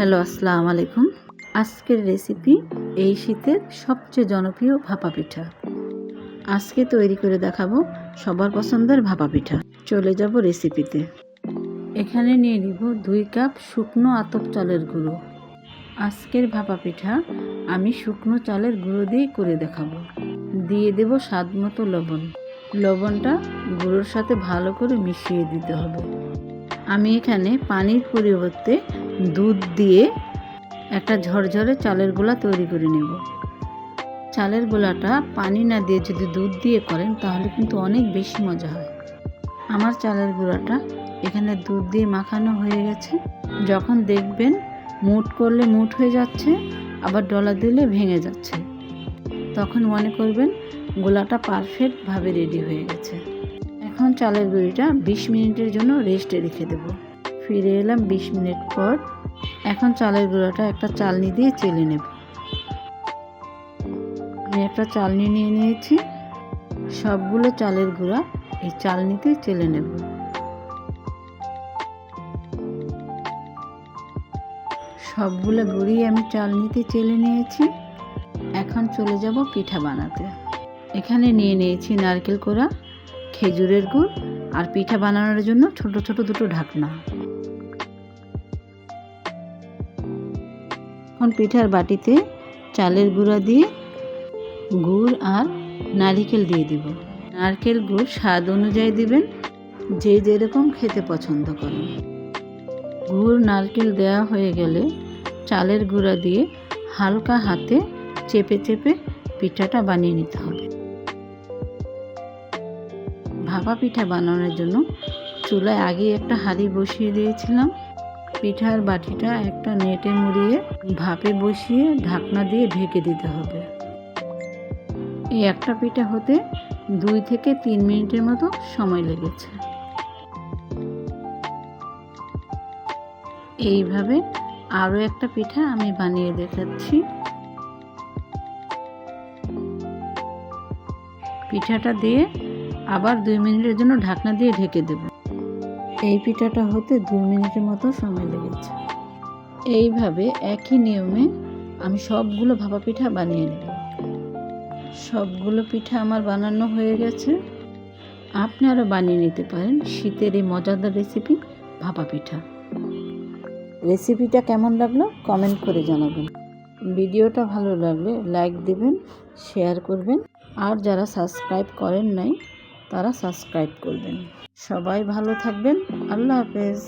Hello, আসসালামু আলাইকুম। আজকের রেসিপি এই শীতের সবচেয়ে জনপ্রিয় ভাপা পিঠা। আজকে তৈরি করে দেখাবো সবার পছন্দের ভাপা পিঠা। চলে যাব রেসিপিতে। এখানে নিয়ে নিব 2 কাপ শুকনো আতপ চালের গুঁড়ো। আজকের ভাপা পিঠা আমি শুকনো চালের গুঁড়ো দিয়ে করে দেখাবো। দিয়ে দেব স্বাদ মতো লবণ। লবণটা গুঁড়োর সাথে ভালো করে মিশিয়ে দিতে হবে। আমি এখানে পানির পরিবর্তে দুধ দিয়ে একটা ঝরঝরে চালের গোলা তৈরি করে নেব। চালের গোলাটা পানি না দিয়ে যদি দুধ দিয়ে করেন তাহলে কিন্তু অনেক বেশি মজা হয়। আমার চালের গোলাটা এখানে দুধ দিয়ে মাখানো হয়ে গেছে। যখন দেখবেন মুঠ করলে মুঠ হয়ে যাচ্ছে, আবার ডলা দিলে ভেঙে যাচ্ছে, তখন মনে করবেন গোলাটা পারফেক্টভাবে রেডি হয়ে গেছে। এখন চালের গুঁড়িটা 20 মিনিটের জন্য রেস্টে রেখে দেব। ফিরে এলাম 20 মিনিট পর। এখন চালের গুঁড়াটা একটা চালনি দিয়ে চেলে নেব। আমি একটা চালনি নিয়ে নিয়েছি। সবগুলো চালের গুঁড়া এই চালনিতে চেলে নেব। সবগুলো গুঁড়ি আমি চালনিতে চেলে নিয়েছি। এখন চলে যাব পিঠা বানাতে। এখানে নিয়ে নিয়েছি নারকেল কোড়া, খেজুরের গুড় আর পিঠা বানানোর জন্য ছোট ছোট দুটো ঢাকনা। এখন পিঠার বাটিতে চালের গুঁড়া দিয়ে গুড় আর নারকেল দিয়ে দিব। নারকেল গুড় স্বাদ অনুযায়ী দিবেন, যে যেরকম খেতে পছন্দ করেন। গুড় নারকেল দেওয়া হয়ে গেলে চালের গুঁড়া দিয়ে হালকা হাতে চেপে চেপে পিঠাটা বানিয়ে নিতে হবে। ভাপা পিঠা বানানোর জন্য চুলায় আগে একটা হাঁড়ি বসিয়ে দিয়েছিলাম। পিঠার বাটিটা একটা নেটে মুড়িয়ে ভাপে বসিয়ে ঢাকনা দিয়ে ঢেকে দিতে হবে। এই একটা পিঠা হতে 2 থেকে 3 মিনিটের মতো সময় লেগেছে। এইভাবে আরও একটা পিঠা আমি বানিয়ে দেখাচ্ছি। পিঠাটা দিয়ে আবার 2 মিনিটের জন্য ঢাকনা দিয়ে ঢেকে দেব। এই পিঠাটা হতে 2 মিনিটের মতো সময় লেগেছে। এইভাবে একই নিয়মে আমি সবগুলো ভাপা পিঠা বানিয়ে নেব। সবগুলো পিঠা আমার বানানো হয়ে গেছে। আপনারা বানিয়ে নিতে পারেন শীতের এই মজাদার রেসিপি ভাপা পিঠা। রেসিপিটা কেমন লাগলো কমেন্ট করে জানাবেন। ভিডিওটা ভালো লাগলে লাইক দিবেন, শেয়ার করবেন, আর যারা সাবস্ক্রাইব করেন নাই তারা সাবস্ক্রাইব করবেন। সবাই ভালো থাকবেন। আল্লাহ হাফেজ।